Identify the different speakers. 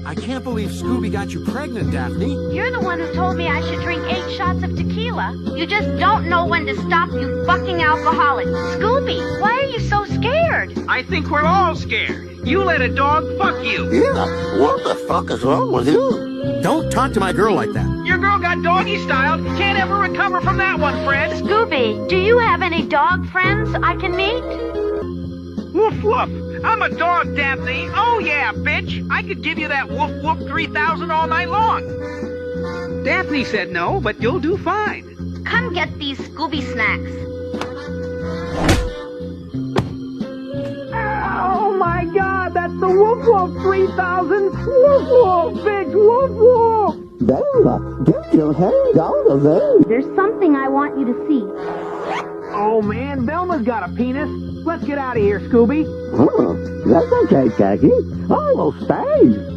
Speaker 1: I can't believe Scooby got you pregnant, Daphne.
Speaker 2: You're the one who told me I should drink 8 shots of tequila. You just don't know when to stop, you fucking alcoholic. Scooby, why are you so scared?
Speaker 3: I think we're all scared. You let a dog fuck you.
Speaker 4: Yeah, what the fuck is wrong with you?
Speaker 1: Don't talk to my girl like that.
Speaker 3: Your girl got doggy-styled. Can't ever recover from that one, Fred.
Speaker 2: Scooby, do you have any dog friends I can meet?
Speaker 3: Woof woof. I'm a dog, Daphne. Oh yeah, bitch. I could give you that woof woof 3000 all night long. Daphne said no, but you'll do fine.
Speaker 2: Come get these Scooby snacks.
Speaker 3: Oh my God, that's the woof woof 3000. Woof woof, bitch, woof woof.
Speaker 4: Velma, get your hands out of there.
Speaker 2: There's something I want you to see.
Speaker 3: Oh man, Velma's got a penis. Let's get out of here, Scooby.
Speaker 4: That's okay, Jackie. I will stay.